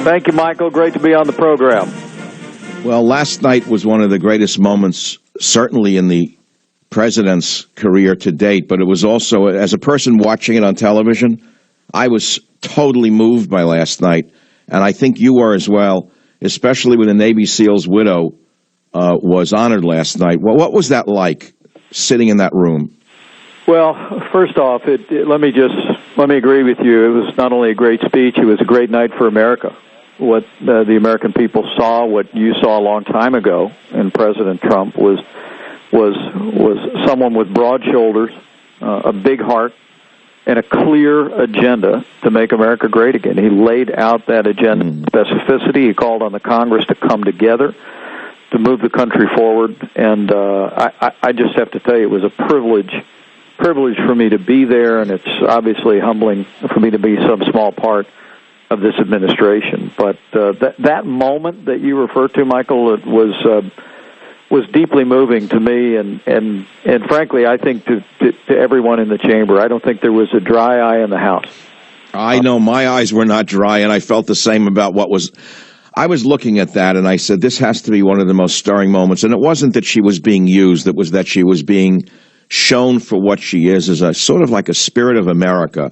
Thank you, Michael. Great to be on the program. Well, last night was one of the greatest moments, certainly in the president's career to date, but it was also, as a person watching it on television, I was totally moved by last night, and I think you were as well, especially when the Navy SEAL's widow was honored last night. Well, what was that like, sitting in that room? Well, first off, let me agree with you. It was not only a great speech, it was a great night for America. What the American people saw, what you saw a long time ago in President Trump, was someone with broad shoulders, a big heart, and a clear agenda to make America great again. He laid out that agenda in specificity. He called on the Congress to come together to move the country forward, and I just have to tell you, it was a privilege for me to be there, and it's obviously humbling for me to be some small part of this administration. But that moment that you referred to, Michael, it was deeply moving to me, and frankly, I think to everyone in the chamber. I don't think there was a dry eye in the House. I know my eyes were not dry, and I felt the same about what was. I was looking at that, and I said, this has to be one of the most stirring moments. And it wasn't that she was being used; it was that she was being shown for what she is, as a sort of like a spirit of America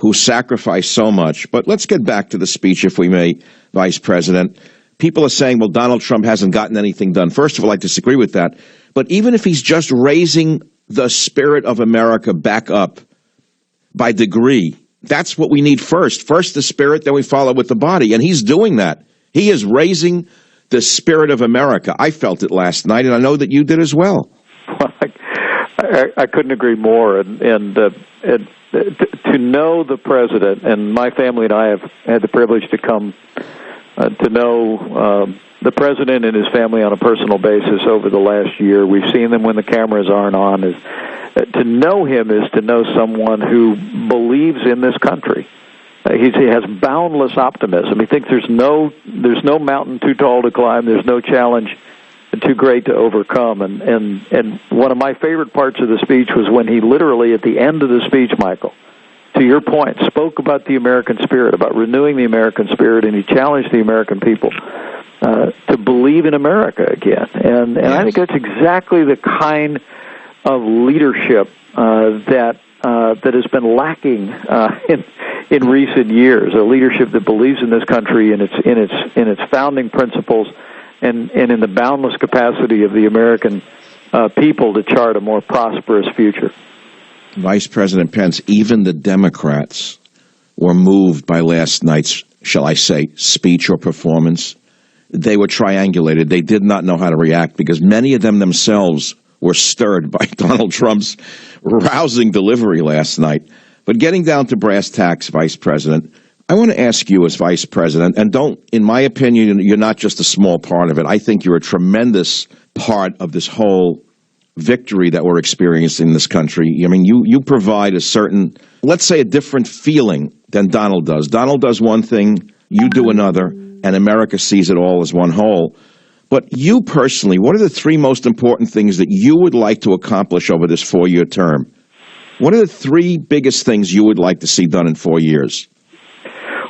who sacrificed so much. But let's get back to the speech, if we may, Vice President. People are saying, well, Donald Trump hasn't gotten anything done. First of all, I disagree with that. But even if he's just raising the spirit of America back up by degree, that's what we need first. First the spirit, then we follow with the body. And he's doing that. He is raising the spirit of America. I felt it last night, and I know that you did as well. I couldn't agree more. And to know the president, and my family and I have had the privilege to come to know the president and his family on a personal basis over the last year. We've seen them when the cameras aren't on. To know him is to know someone who believes in this country. He has boundless optimism. He thinks there's no mountain too tall to climb. There's no challenge too great to overcome. And one of my favorite parts of the speech was when he literally, at the end of the speech, Michael, to your point, spoke about the American spirit, about renewing the American spirit, and he challenged the American people to believe in America again. And I think that's exactly the kind of leadership that has been lacking in recent years. A leadership that believes in this country and in its founding principles, and in the boundless capacity of the American people to chart a more prosperous future. Vice President Pence, even the Democrats were moved by last night's, shall I say, speech or performance. They were triangulated. They did not know how to react because many of them themselves were stirred by Donald Trump's rousing delivery last night. But getting down to brass tacks, Vice President, I want to ask you as Vice President, and in my opinion, you're not just a small part of it. I think you're a tremendous part of this whole victory that we're experiencing in this country. I mean, you provide a certain, let's say, a different feeling than Donald does. Donald does one thing, you do another, and America sees it all as one whole. But you personally, what are the three most important things that you would like to accomplish over this 4-year term? What are the three biggest things you would like to see done in 4 years?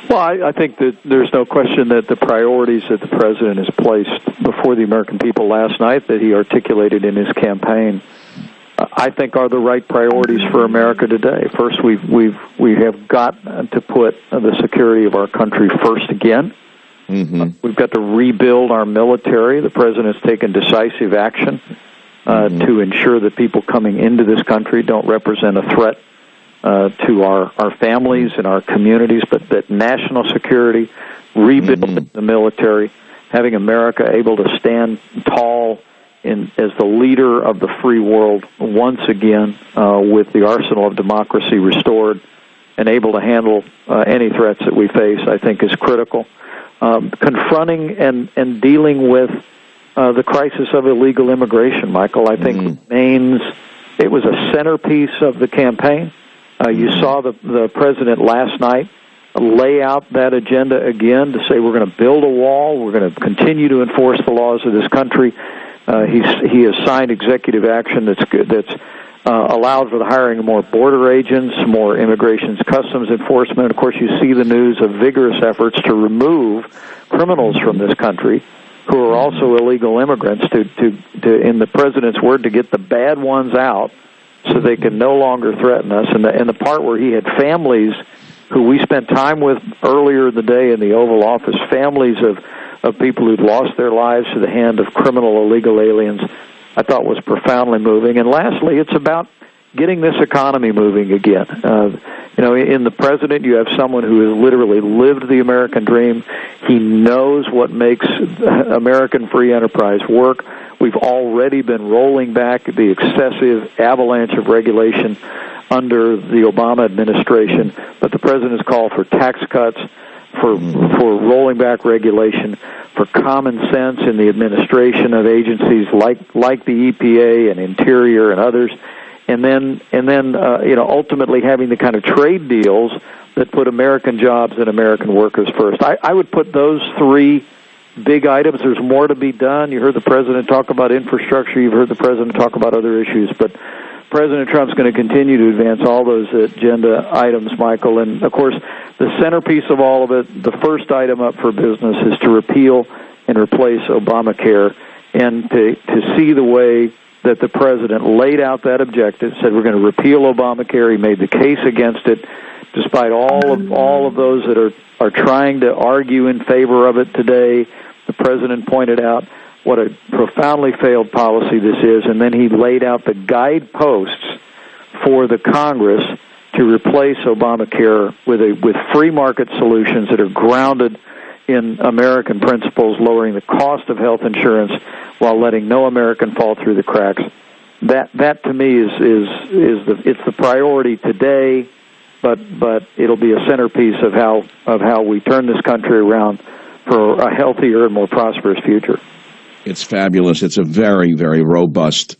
Well, I think that there's no question that the priorities that the president has placed before the American people last night, that he articulated in his campaign, I think are the right priorities for America today. First, we have got to put the security of our country first again. Mm-hmm. We've got to rebuild our military. The president's taken decisive action to ensure that people coming into this country don't represent a threat to our families and our communities, but that national security, rebuilding the military, having America able to stand tall as the leader of the free world once again, with the arsenal of democracy restored and able to handle any threats that we face, I think is critical. Confronting and dealing with the crisis of illegal immigration, Michael, I think remains. It was a centerpiece of the campaign. You saw the president last night lay out that agenda again to say we're going to build a wall, we're going to continue to enforce the laws of this country. He has signed executive action that's allowed for the hiring of more border agents, more immigration customs enforcement. Of course, you see the news of vigorous efforts to remove criminals from this country who are also illegal immigrants, to in the president's word, to get the bad ones out so they can no longer threaten us. And the part where he had families who we spent time with earlier in the day in the Oval Office, families of people who'd lost their lives to the hand of criminal illegal aliens, I thought was profoundly moving. And lastly, it's about getting this economy moving again. In the president, you have someone who has literally lived the American dream. He knows what makes American free enterprise work. We've already been rolling back the excessive avalanche of regulation under the Obama administration, but the president's call for tax cuts, for rolling back regulation, for common sense in the administration of agencies like the EPA and Interior and others, and then ultimately having the kind of trade deals that put American jobs and American workers first. I would put those three big items. There's more to be done. You heard the president talk about infrastructure. You've heard the president talk about other issues, but President Trump's going to continue to advance all those agenda items, Michael. And, of course, the centerpiece of all of it, the first item up for business, is to repeal and replace Obamacare, and to see the way that the president laid out that objective, said we're going to repeal Obamacare. He made the case against it, despite all of those that are trying to argue in favor of it today. The president pointed out what a profoundly failed policy this is, and then he laid out the guideposts for the Congress to replace Obamacare with free market solutions that are grounded in American principles, lowering the cost of health insurance while letting no American fall through the cracks. That to me is the priority today, but it'll be a centerpiece of how we turn this country around for a healthier and more prosperous future. It's fabulous. It's a very, very robust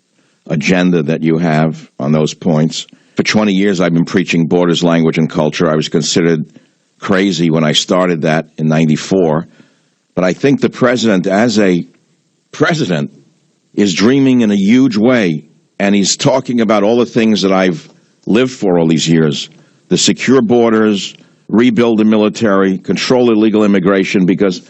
agenda that you have on those points. For 20 years, I've been preaching borders, language, and culture. I was considered crazy when I started that in '94. But I think the president, as a president, is dreaming in a huge way. And he's talking about all the things that I've lived for all these years. The secure borders, rebuild the military, control illegal immigration. Because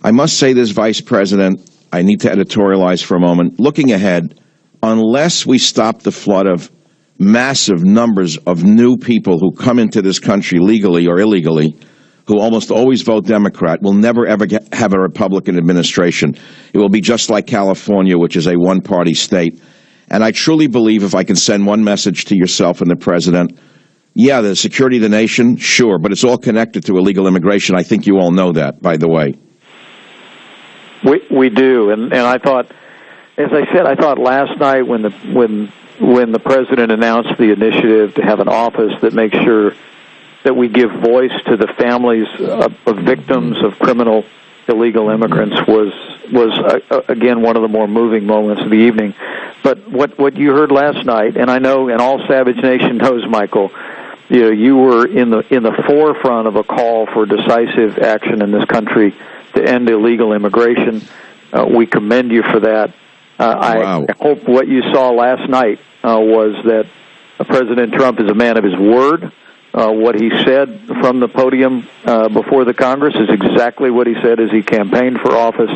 I must say this, Vice President, I need to editorialize for a moment. Looking ahead, unless we stop the flood of massive numbers of new people who come into this country legally or illegally, who almost always vote Democrat, we'll never, ever have a Republican administration. It will be just like California, which is a one-party state. And I truly believe, if I can send one message to yourself and the president, yeah, the security of the nation, sure, but it's all connected to illegal immigration. I think you all know that, by the way. We do, and I thought, as I said, I thought last night when the president announced the initiative to have an office that makes sure that we give voice to the families of victims of criminal illegal immigrants was again one of the more moving moments of the evening. But what you heard last night, and I know, and all Savage Nation knows, Michael, you were in the forefront of a call for decisive action in this country to end illegal immigration. We commend you for that. Wow. I hope what you saw last night was that President Trump is a man of his word. What he said from the podium before the Congress is exactly what he said as he campaigned for office.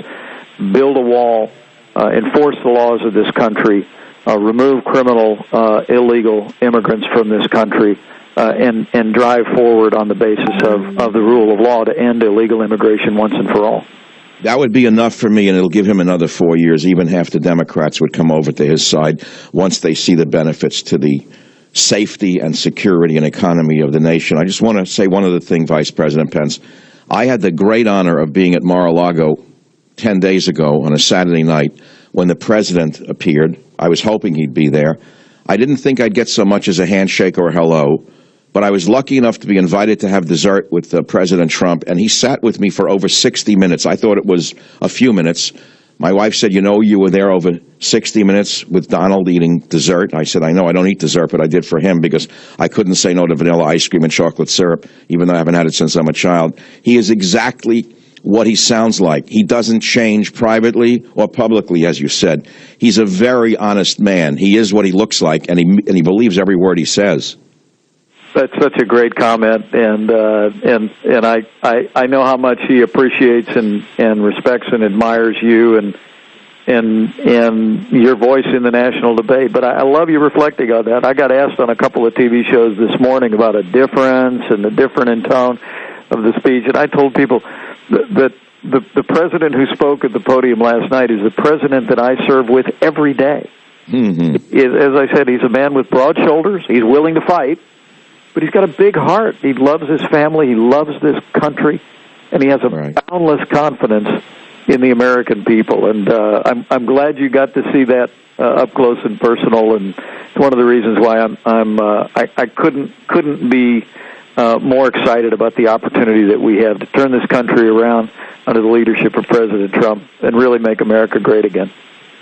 Build a wall, enforce the laws of this country, remove criminal illegal immigrants from this country, and drive forward on the basis of the rule of law to end illegal immigration once and for all. That would be enough for me, and it'll give him another 4 years. Even half the Democrats would come over to his side once they see the benefits to the safety and security and economy of the nation. I just want to say one other thing, Vice President Pence. I had the great honor of being at Mar-a-Lago 10 days ago on a Saturday night when the president appeared. I was hoping he'd be there. I didn't think I'd get so much as a handshake or a hello, but I was lucky enough to be invited to have dessert with President Trump, and he sat with me for over 60 minutes. I thought it was a few minutes. My wife said, you were there over 60 minutes with Donald eating dessert. I said, I know, I don't eat dessert, but I did for him because I couldn't say no to vanilla ice cream and chocolate syrup, even though I haven't had it since I'm a child. He is exactly what he sounds like. He doesn't change privately or publicly, as you said. He's a very honest man. He is what he looks like, and he believes every word he says. That's such a great comment, and I know how much he appreciates and respects and admires you and your voice in the national debate. But I love you reflecting on that. I got asked on a couple of TV shows this morning about a difference and the different in tone of the speech, and I told people that the president who spoke at the podium last night is the president that I serve with every day. Mm-hmm. As I said, he's a man with broad shoulders. He's willing to fight, but he's got a big heart. He loves his family. He loves this country, and he has a boundless confidence in the American people. And I'm glad you got to see that up close and personal. And it's one of the reasons why I couldn't be more excited about the opportunity that we have to turn this country around under the leadership of President Trump and really make America great again.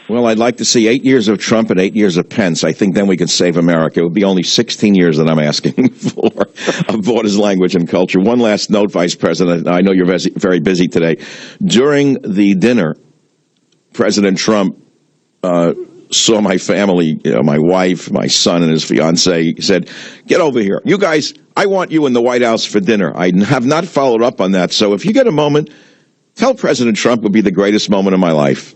Well, I'd like to see 8 years of Trump and 8 years of Pence. I think then we can save America. It would be only 16 years that I'm asking for of borders, language, and culture. One last note, Vice President. I know you're very busy today. During the dinner, President Trump saw my family, my wife, my son, and his fiancée. He said, "Get over here. You guys, I want you in the White House for dinner." I have not followed up on that. So if you get a moment, tell President Trump it would be the greatest moment of my life.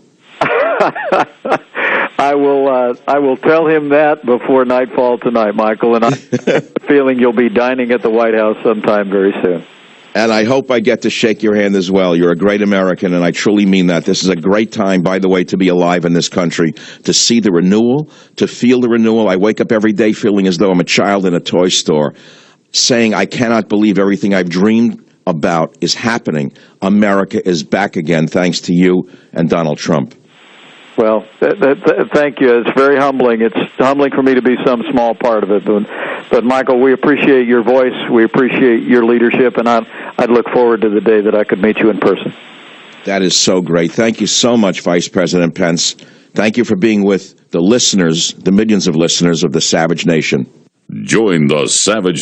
I will tell him that before nightfall tonight, Michael, and I'm feeling you'll be dining at the White House sometime very soon. And I hope I get to shake your hand as well. You're a great American, and I truly mean that. This is a great time, by the way, to be alive in this country, to see the renewal, to feel the renewal. I wake up every day feeling as though I'm a child in a toy store, saying I cannot believe everything I've dreamed about is happening. America is back again, thanks to you and Donald Trump. Well, thank you. It's very humbling. It's humbling for me to be some small part of it. But Michael, we appreciate your voice. We appreciate your leadership, and I'd look forward to the day that I could meet you in person. That is so great. Thank you so much, Vice President Pence. Thank you for being with the listeners, the millions of listeners of the Savage Nation. Join the Savage